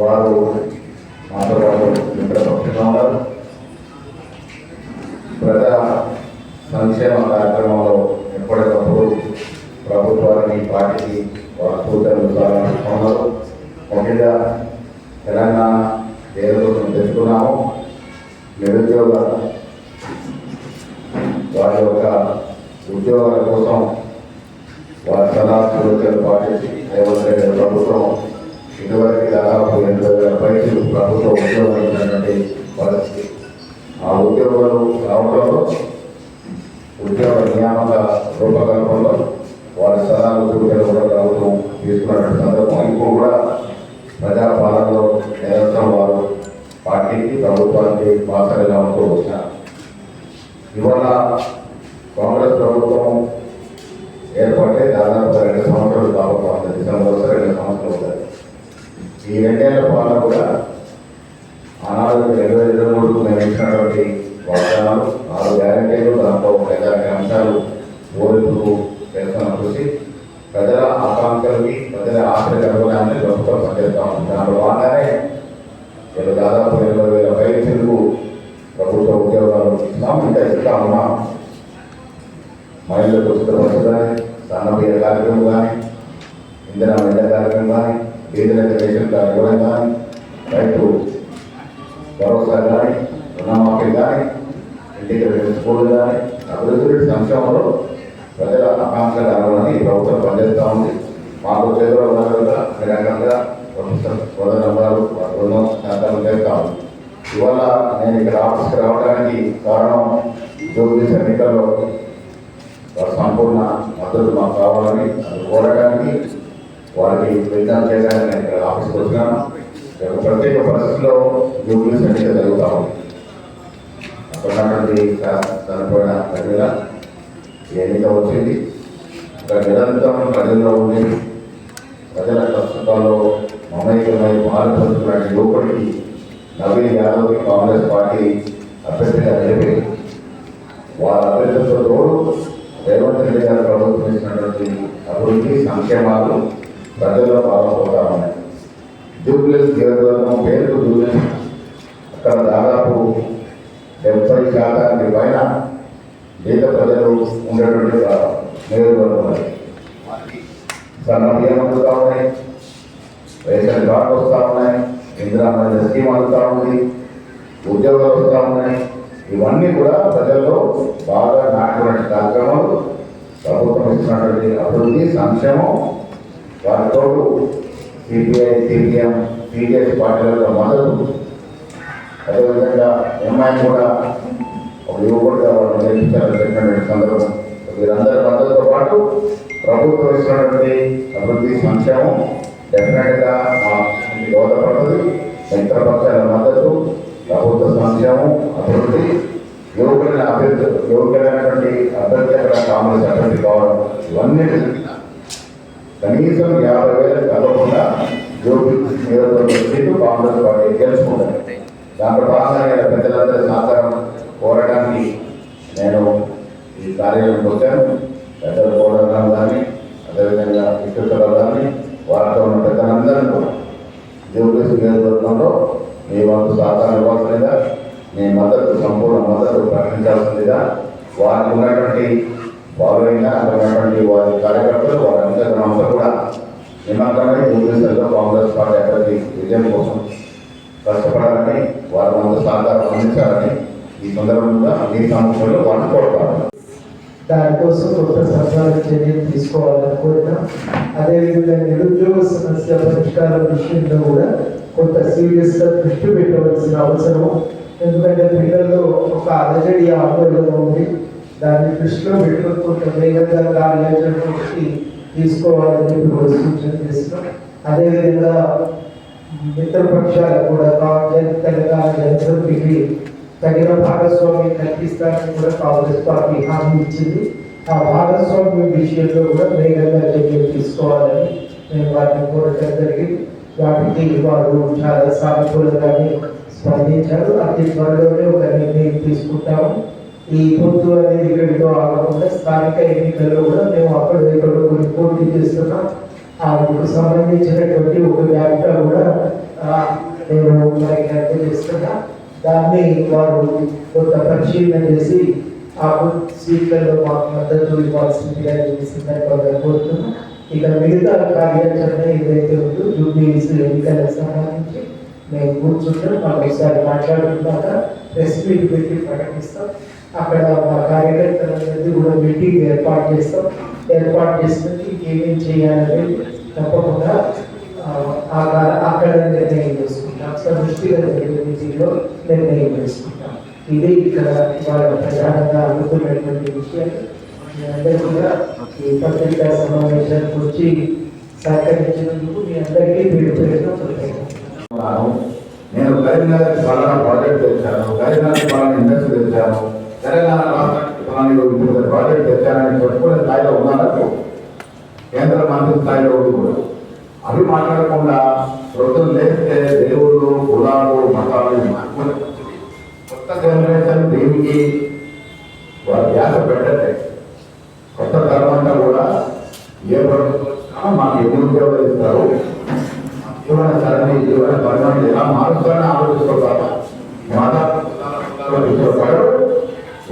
వారు మాతో పాటు మిత్రపక్షంగా ఉన్నారు. ప్రజా సంక్షేమ కార్యక్రమంలో ఎప్పటికప్పుడు ప్రభుత్వానికి పార్టీకి వారు సూచనలు ఉన్నారు. ముఖ్యంగా తెలంగాణ ఏదో తెచ్చుకున్నాము. నిరుద్యోగ వారి యొక్క ఉద్యోగాల కోసం వారి సలహా సూచనలు పాటించి ప్రభుత్వం ఇదివరకు దాదాపు 80,000 పైసలు ప్రభుత్వ ఉద్యోగాలు ఉన్నటువంటి పరిస్థితి. ఆ ఉద్యోగాలు రావడంలో ఉద్యోగ నియామక రూపకల్పనలో వారి సలహాలు సూచనలు కూడా ప్రభుత్వం తీసుకున్నటువంటి సందర్భం. ఇప్పుడు కూడా ప్రజాపాలనలో నిరంతరం వారు పార్టీకి ప్రభుత్వానికి బాసరిగా ఉంటూ వచ్చినారు. ఇవాళ కాంగ్రెస్ ప్రభుత్వం ఏర్పడితే దాదాపు 2 సంవత్సరాలు కాబట్టి డిసెంబర్ వస్తే 2 సంవత్సరాలు అవుతాయి. ఈ 2 ఏళ్ల పాలన కూడా ఆనాడు 2023 మేము ఇచ్చినటువంటి వాగ్దానాలు 6 గ్యారెంటీలు, దాంట్లో 5 అంశాలు ఓడిపు చేస్తున్న కృషి ప్రజల ఆకాంక్షలకి ప్రజల ఆశ్రయాన్ని ప్రభుత్వం పనిచేస్తా ఉంది. దాంట్లో బాగానే దాదాపు 80,000 పైసలకు ప్రభుత్వ ఉద్యోగాలు ఇస్తున్నాం. ఇంకా ఇస్తా ఉన్నాం. మహిళలకు ఉచిత బస్సు కానీ, సన్నబియ్య కార్యక్రమం కానీ, ఇంధన మహిళ కార్యక్రమం కానీ, పేదలకు రేషన్ కార్డు ఇవ్వడం కానీ, రైతు భరోసా కానీ, రుణమాఫీ కానీ, ఇంటిగ్రేటెడ్ స్కూల్ కానీ, అభివృద్ధి సంక్షేమంలో ప్రజల ఆకాంక్షలు అనుగుణంగా ఈ ప్రభుత్వం పనిచేస్తూ ఉంది. మాకు చేతుల్లో ఉన్నట్టుగా అన్ని రకంగా నంబరాలు రుణం శాతాలు చేస్తా ఉంది. ఇవాళ నేను ఇక్కడ ఆఫీస్కి రావడానికి కారణం జూబ్లీస్ ఎన్నికల్లో సంపూర్ణ మద్దతు మాకు కావాలని అది కోరడానికి వారికి విజ్ఞానం చేయడానికి నేను ఇక్కడ ఆఫీస్కి వచ్చినాను. ప్రత్యేక పరిస్థితుల్లో జూబ్లీస్ ఎన్నిక జరుగుతూ ఉంది. అక్కడున్నటువంటి చనిపోయిన ప్రజల ఎన్నిక వచ్చింది. ఒక నిరంతరం ప్రజల్లో ఉండి ప్రజల కష్టాల్లో మమేకమై మారుతున్న యువకుడికి నవీన్ యాదవ్కి కాంగ్రెస్ పార్టీ అభ్యర్థిగా నిలిపి వారి అభ్యర్థులతో తోడు రేవంత్ రెడ్డి గారు ప్రభుత్వం ఇచ్చినటువంటి అభివృద్ధి సంక్షేమాలు ప్రజల్లో పాల్గొతా ఉన్నాయి. జూబ్లీస్ నియోజకవర్గం పేరుకు జూబ్లీస్, అక్కడ దాదాపు 70% పైన పేద ప్రజలు ఉండేటువంటి నియోజకవర్గం అది. సన్న బియ్యం అందుతూ ఉన్నాయి, రేషన్ కార్డు వస్తూ ఉన్నాయి, ఇందిరా మహిళ స్కీమ్ అందుతూ ఉంది, ఉద్యోగాలు వస్తూ ఉన్నాయి. ఇవన్నీ కూడా ప్రజల్లో బాగా నాటినటువంటి కార్యక్రమాలు, ప్రభుత్వం ఇస్తున్నటువంటి అభివృద్ధి సంక్షేమం. వారితో సిపిఐ, సిపిఎం, టీడీఎస్ పార్టీల మద్దతు, అదేవిధంగా ఎంఐ కూడా ఒక యువకుడిగా వాళ్ళు నేర్పించాలని చెప్పినటువంటి సందర్భం. వీరందరి మద్దతుతో పాటు ప్రభుత్వం ఇస్తున్నటువంటి అభివృద్ధి సంక్షేమం డెఫినెట్గా మా దోహదపడుతుంది. మిత్రపక్షాల మద్దతు, ప్రభుత్వ సంక్షేమం, అభివృద్ధి, యువకులైనటువంటి అభ్యర్థి అక్కడ కాంగ్రెస్ అభ్యర్థి కావడం, ఇవన్నీ కనీసం 50,000 కలవకుండా నియోజకవర్గ సీట్లు కాంగ్రెస్ పార్టీ గెలుచుకుంటారు. దాంట్లో భాగంగా పెద్దలందరి సహకారం కోరడానికి నేను ఈ కార్యాలయంకి వచ్చాను. పెద్దలు కోరడం కానీ, అదేవిధంగా ఇష్టలు కానీ, వారితో ఉన్న పెద్దలందరినీ కూడా జూబ్లీస్ నియోజకవర్గంలో మీ వంతు సహకారం ఇవ్వాల్సిందిగా, మీ మద్దతు సంపూర్ణ మద్దతు ప్రకటించాల్సిందిగా, వారికి ఉన్నటువంటి ఫాలోయింగ్ అక్కడ ఉన్నటువంటి వారి కార్యకర్తలు వారి అంతా కూడా నిమగ్నమై జూబ్లీస్లో కాంగ్రెస్ పార్టీ అభ్యర్థి విజయం కోసం కష్టపడాలని, వారి వంతు సహకారం అందించాలని ఈ సందర్భంగా మీ సమస్యలు వారిని కోరుతారు. దానికోసం కొత్త సరఫరా చర్యలు తీసుకోవాలని కోరినాం. అదేవిధంగా నిరుద్యోగ సమస్య పరిష్కారం విషయంలో కూడా కొంత సీరియస్గా దృష్టి పెట్టవలసిన అవసరం. ఎందుకంటే పిల్లల్లో ఒక అలజడి ఆందోళన ఉంది. దాన్ని దృష్టిలో పెట్టుకుని కొంత వేగంగా కార్యాచరణకి తీసుకోవాలని ఇప్పుడు సూచన చేస్తున్నాం. అదేవిధంగా మిత్రపక్షాలు కూడా తెలంగాణ జనసమితికి తగిన భాగస్వామ్యం కల్పిస్తారని కూడా కాంగ్రెస్ పార్టీ హామీ ఇచ్చింది. ఆ భాగస్వామ్యం విషయంలో కూడా వేగంగా చర్యలు తీసుకోవాలని మేము వారిని కోరటం జరిగింది. వాటికి వారు చాలా సానుకూలంగానే స్పందించారు. అతి త్వరలోనే ఒక నిర్ణయం తీసుకుంటాము. ఈ పొత్తు అనేది ఇక్కడితో ఆగకుండా స్థానిక ఎన్నికల్లో కూడా మేము అక్కడ ఇక్కడ కొన్ని పోటీ చేస్తున్నాం. అందుకు సంబంధించినటువంటి ఒక జాబితా కూడా నేను వారికి అందజేస్తున్నా. దాన్ని వారు కొంత పరిశీలన చేసి ఆ సీట్లలో మాకు మద్దతు ఇవ్వాల్సిందిగా ఈ సందర్భంగా కోరుతున్నా. ఇక మిగతా కార్యాచరణ ఏదైతే ఉందో జూబ్లీస్ ఎన్నికలకు సంబంధించి మేము కూర్చుంటాం, ఒకసారి మాట్లాడుకున్నాక ప్రెస్ మీట్ పెట్టి ప్రకటిస్తాం. అక్కడ మా కార్యకర్తలందరినీ కూడా మీటింగ్ ఏర్పాటు చేస్తాం. ఏర్పాటు చేసినది ఏమేమి చేయాలనేది తప్పకుండా అక్కడ నిర్ణయం చేసుకుంటాం. సమిష్టిగా మీటింగ్లో నిర్ణయం చేసుకుంటాం. ఇది ఇక్కడ వాళ్ళ ప్రధానంగా అనుకున్నటువంటి విషయాలు. మీ అందరూ కూడా ఈ పత్రికా సమావేశానికి వచ్చి సహకరించినందుకు మీ అందరికీ నేను కరీంనగర్ పాలన ప్రాజెక్ట్ తెచ్చాను, కరీంనగర్ పాలన ఇండస్ట్రీ తెచ్చాను, తెలంగాణ రాష్ట్రానికి ప్రాజెక్ట్ తెచ్చానని చెప్పుకునే స్థాయిలో ఉన్నాను. కేంద్ర మంత్రి స్థాయిలో కూడా అవి మాట్లాడకుండా ప్రొద్దున లేస్తే దేవుళ్ళు కులాలు మతాలు కొత్త జనరేషన్ దేనికి వారి ధ్యాస పెట్టండి. కొత్త తరం అంతా కూడా ఏ ప్రభుత్వం మాకు ఎన్ని ఉద్యోగాలు ఇస్తారు, జీవన సరళి జీవన పరిమాణం ఎలా మారుస్తారని ఆలోచిస్తారు.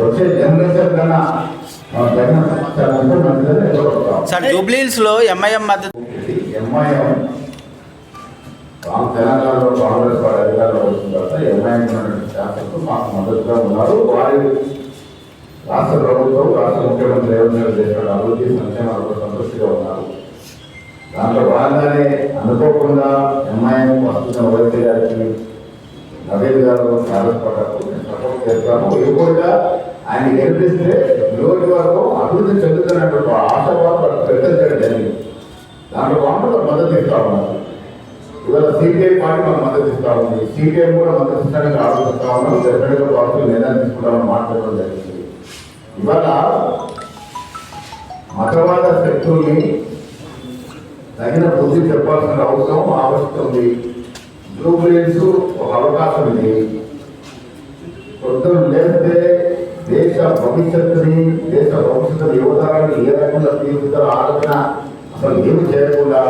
వచ్చే జనరేషన్ కన్నా తగిన సమాచారంతో మంచిదని ఎదుర్కొంటాం. సార్ జూబ్లీహిల్స్ లో ఎంఐఎం మద్దతు ఎంఐఎం తెలంగాణలో కాంగ్రెస్ వారి అధికారంలో వచ్చిన తర్వాత ఎంఐఎం శాసనకు మాకు మద్దతుగా ఉన్నారు. వారి రాష్ట్ర ప్రభుత్వం రాష్ట్ర ముఖ్యమంత్రి రేవంత్ రెడ్డి చేసిన అభివృద్ధి సంక్షేమాలకు సంతృప్తిగా ఉన్నారు. దాంట్లో భాగంగానే అనుకోకుండా ఎంఐఎం వస్తున్న వైద్య గారికి నవీన్ గారు సారస్పడకు సపోర్ట్ చేస్తాము. ఎక్కువగా ఆయన గెలిపిస్తే నియోజకవర్గం అభివృద్ధి చెందుతున్నటువంటి ఆశావాదం వ్యక్తం చేయడం జరిగింది. దాంట్లో భాగంగా మద్దతు ఇస్తా ఉన్నారు. ఇవాళ సిపిఐ పార్టీ మాకు మద్దతు ఇస్తా ఉంది. సిపిఐ కూడా మద్దతు ఇస్తానికి ఆలోచిస్తా ఉన్నాం. డెఫినెట్గా పార్టీ నిర్ణయం తీసుకుంటామని మాట్లాడడం జరిగింది. ఇవాళ మతవాద శక్తుల్ని తగిన బుద్ధి చెప్పాల్సిన అవసరం ఆవశ్యకత ఉంది. జూబ్లీహిల్స్ ఒక అవకాశం ఇది. పొద్దున లేస్తే దేశ భవిష్యత్తుని యువతరాన్ని ఏ రకంగా తీర్చుతారో ఆలోచన అసలు ఏమి చేయకుండా